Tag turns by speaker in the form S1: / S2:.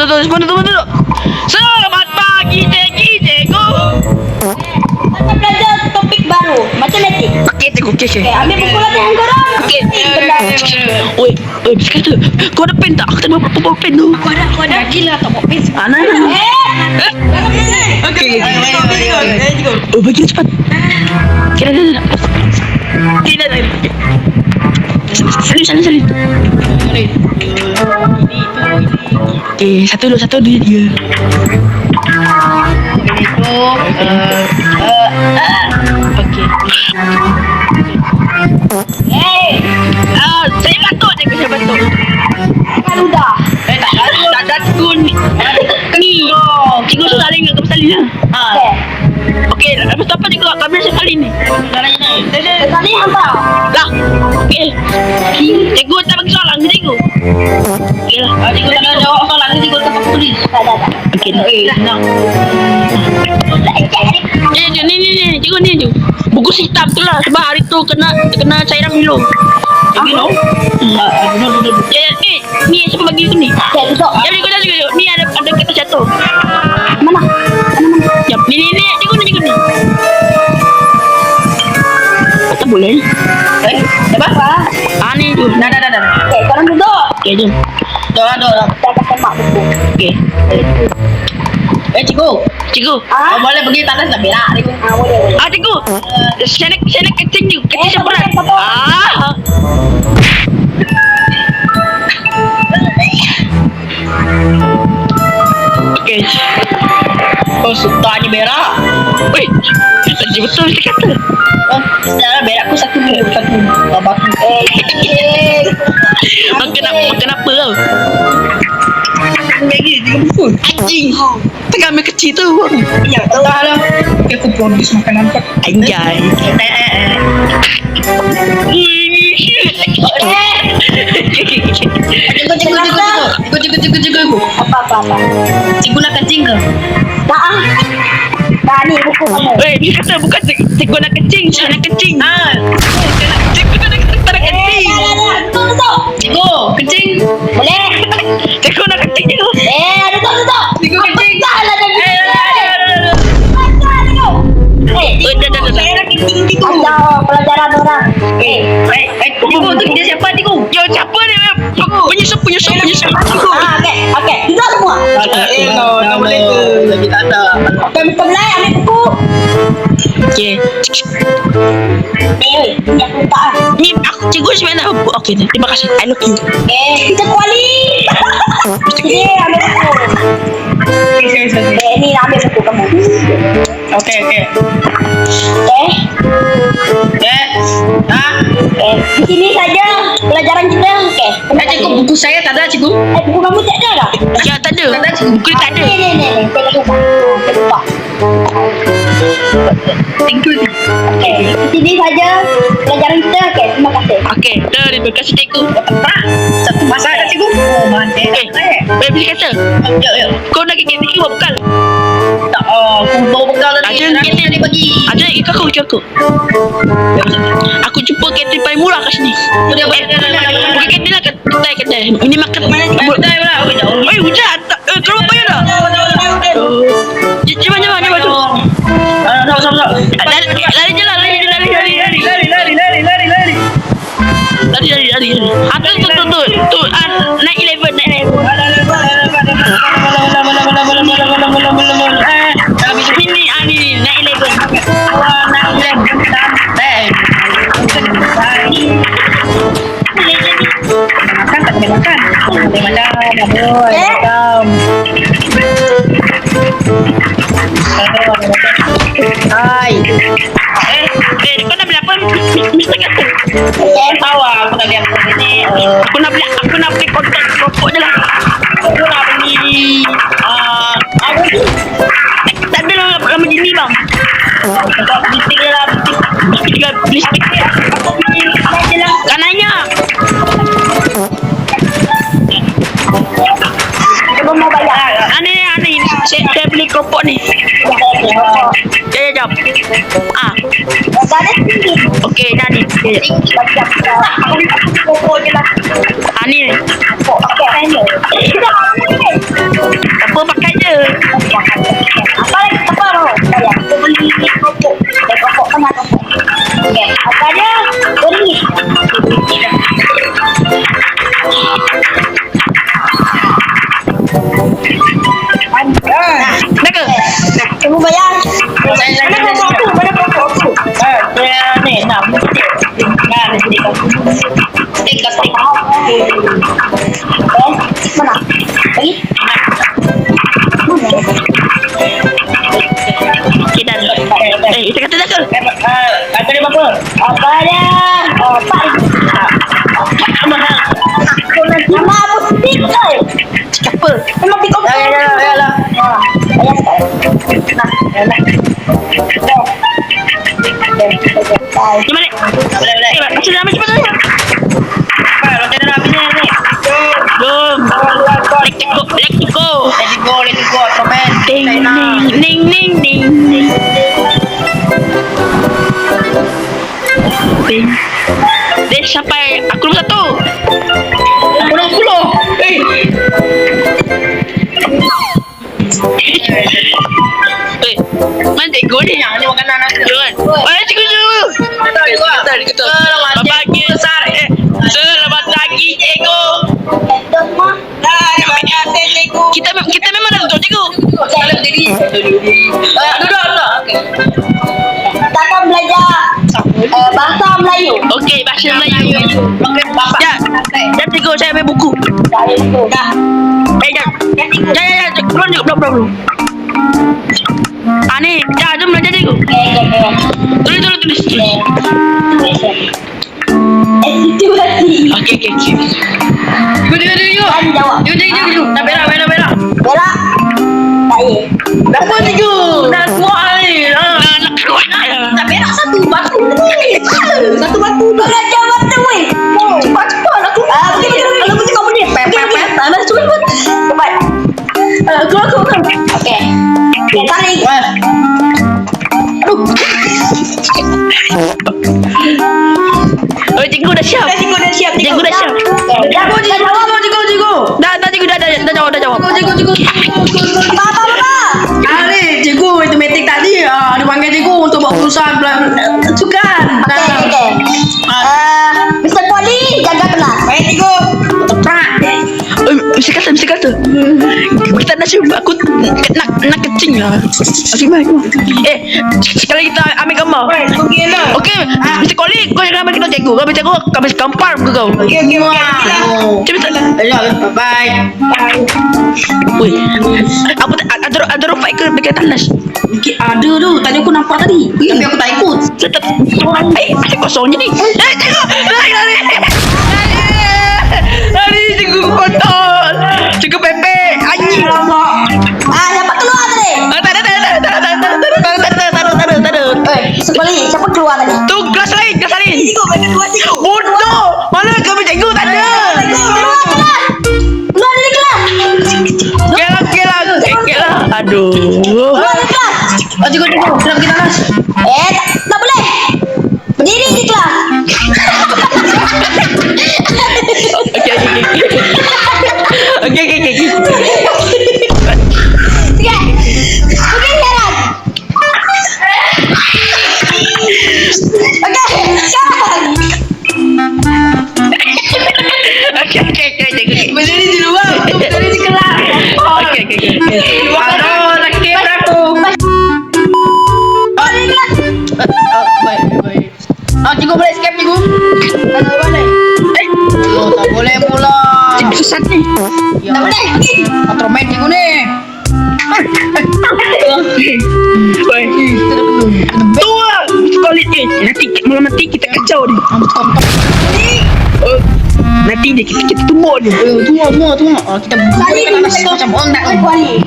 S1: Betul. Selamat pagi, Cikgu.
S2: Kita belajar topik baru, matematik.
S1: Okey, cikgu. Okey.
S2: Ambil buku latihan korang.
S1: Okey.
S2: Benar.
S1: Oi, bisa kata. Kau ada pen tak? Aku tak bawa pen tu.
S2: Aku ada. Gila tak bawa pen.
S1: Ana. Okey. Oh, bagi dia cepat. Kira dah. Tidak. Salin. Satu dia. Okey. Saya batuk.
S2: Kan udah.
S1: Tak kun. Ni. Cikgu sudah salin ke salin lah. Okey, lepas tu apa cikgu kami salin ni?
S2: Tadi apa?
S1: Lah. Okey. Cikgu tak bagi soalan ke cikgu? Okey lah. Cikgu tak ada jawab soalan ke cikgu tak tulis.
S2: Tak ada.
S1: Okey. Nah. Ni, cikgu ni je. Buku hitam tu lah sebab hari tu kena cairan Milo. Milo? Ni siapa bagi aku ni?
S2: Okey, duduk.
S1: Ya, cikgu dah cikgu. Ni ada kertas jatuh.
S2: Mana?
S1: Jap, ni cikgu ni. Tak boleh.
S2: Apa?
S1: Ni tu. Dah.
S2: Okey, korang duduk.
S1: Okey, jom. Dah.
S2: Kita akan semak buku.
S1: Okey. Cikgu.
S2: Ah?
S1: Boleh pergi tandas dah berak cikgu.
S2: Boleh.
S1: Cikgu. Sana kecil je. Kecil
S2: tak
S1: seberat.
S2: boleh.
S1: Okey. Kau suka ni berak. Weh. Betul dia kata. Sekarang berak aku satu. Babak. Makan apa tau? Lagi 3 buku. Anjing. Tengah ambil kecil tu. Ya, tahu lah. Aku produce makanan kau. Anjay. Cikgu.
S2: Apa?
S1: Cikgu nak kencing ke?
S2: Tak. Dah ni buku kamu.
S1: Dia kata bukan cikgu nak kencing. Cikgu nak kencing. Cikgu nak kencing.
S2: Duduk.
S1: Cikgu, kencing.
S2: Boleh.
S1: Cikgu nak kencing je.
S2: Duduk.
S1: Cikgu kencing.
S2: Dah.
S1: Dah.
S2: Ajar pelajaran orang.
S1: Cikgu tu dia siapa cikgu? Yo siapa ni? Penyusup.
S2: Okey. Duduk semua.
S1: Tak boleh ke? Lagi tak ada.
S2: Okey, buka belai, ambil buku.
S1: Okey.
S2: Yang buka.
S1: Ni aku cikgu sebenarnya. Okey, terima kasih. I love you.
S2: Kita kuali. Ni ambil buku. Ni ambil buku kamu.
S1: Okey.
S2: Di sini saja pelajaran kita. Okey.
S1: Cikgu, buku saya tak ada cikgu.
S2: Buku kamu tak ada dah?
S1: Ya, tak ada. Buku tak ada.
S2: Ni. Saya buka.
S1: Thank you.
S2: Okey. Di sini saja pelajaran kita. Okey, terima kasih.
S1: Okey, terima kasih cikgu. Satu masa ada cikgu. Baby kata. Ya. Kau nak kek ni bawa bekal. Tak, aku bawa bekal tadi. Ada dia bagi. Ada ikut aku. Aku jumpa kantin paling murah kat sini. Bukan kantin lah, kedai. Ini makan. Kedai pula. Hujan. Keluar payah dah. Cepat. Lari je lah. Lari. Tu. Naik 11. Ni naik 11. Makan. Hai. Kau nak beli apa? Mesti kata. Tahu aku nak beli apa ni. Aku nak beli konten rokok je lah. Aku nak beli tak ada lama gini bang. Beli stick je lah. Beli stick je. Aku beli je lah. Kananya.
S2: Coba mau bayar.
S1: Ni. Saya beli keropok ni. Jap.
S2: Dah ada tinggi.
S1: Okey, dah ni.
S2: Aku beli pokok je lah.
S1: Ni.
S2: Okey.
S1: Apa pakai je.
S2: Apa lagi? Apa mau? Saya aku beli kopok. Kopok kemana kopok? Okey, apa dia? RM2.
S1: Dah ke?
S2: Kamu bayar.
S1: Mana kopok tu? Mana kopok tu? Ni, nak. Nah, jadi kau. Steak.
S2: Mana? Lagi?
S1: Okey dah. Kita kata dah ke? Kata dia berapa?
S2: Apa dia? Pak.
S1: Mahal.
S2: Nama apa stick ke?
S1: Apa?
S2: Memang pick up.
S1: Yalah.
S2: Bayar sekarang. Nah,
S1: Di mana? Boleh. Macam dah macam mana? Macam dah habisnya ni. Jom. Let's go. Komen. Ning. Dia sampai aku nombor 1. Aku nombor 10. Mana cikgu ni? Yang ni makanan aku. Jangan. Mana cikgu? Selamat pagi. Selamat pagi, cikgu. Kita memang dah duduk, cikgu. Duduk.
S2: Kita akan belajar bahasa Melayu.
S1: Okey, bahasa Melayu. Ya, cikgu, saya ambil buku.
S2: Dah.
S1: Ya, belum. Ni, jom belajar, cikgu. Tulis.
S2: Situasi.
S1: Okey. Cikgu.
S2: Kan jawab.
S1: Cikgu. Dah berak.
S2: Berak. Baik.
S1: Kenapa, cikgu? Dah kuat ni. Nak keluar.
S2: Tak berak satu batu ni. Satu batu. Belajar batu weh. Cepat aku. Kalau aku cakap benda. Pep. Cepat. Keluar. Okey. Tarik. Aduh.
S1: Oh, cikgu dah siap.
S2: Cikgu dah siap.
S1: Cikgu dah siap.
S2: Cikgu.
S1: Dah cikgu dah jawab.
S2: Cikgu. Apa?
S3: Ni cikgu matematik tadi dia panggil cikgu untuk buat urusan sukan.
S2: Okey. Mr. Poli jaga kelas.
S3: Baik cikgu.
S1: Mesti kata. Kita nak cium. Aku nak kecing lah. Sekali kita ambil gambar. Okey, Mr. Koli, kau jangan ambil kita cikgu. Kau ambil cikgu, kau ambil kampar ke kau?
S3: Okey.
S1: Cepat.
S3: Bye.
S1: Weh, ada rofai ke dekat tandas?
S3: Ada tu. Tadi aku nampak tadi. Tapi aku tak ikut.
S1: Tetap masih kosongnya ni. Lari cikgu kotor. Cikgu Pepe anjing.
S2: Dapat keluar tadi.
S1: Tak ada.
S2: Sekali siapa keluar tadi?
S1: Tu kelas lain.
S2: Cikgu, bagi dua cikgu.
S1: Bodoh. Mana kami cikgu tak ada.
S2: Keluar kelas. Keluar dari kelas.
S1: Kelah. Aduh.
S2: Keluar dari kelas.
S3: Cikgu. Kenapa kita nas?
S2: Tak boleh. Berdiri di kelas.
S1: Okey.
S2: Okey, sekarang.
S1: Okey.
S3: Berdiri di luar. Berdiri di kelas.
S1: Okey.
S3: Aduh, laki berapa?
S2: Keluar dari kelas.
S3: Baik. Cikgu boleh escape cikgu? Boleh. Tak boleh pula.
S1: Sesat ni.
S2: Tak boleh.
S3: Patromen cikgu ni.
S1: Tua. Sekolah nanti kita kacau ni. Nanti dia kita tumbuk ni.
S3: Tunggu. Kita
S2: Tali
S3: macam orang nak.
S2: Tali.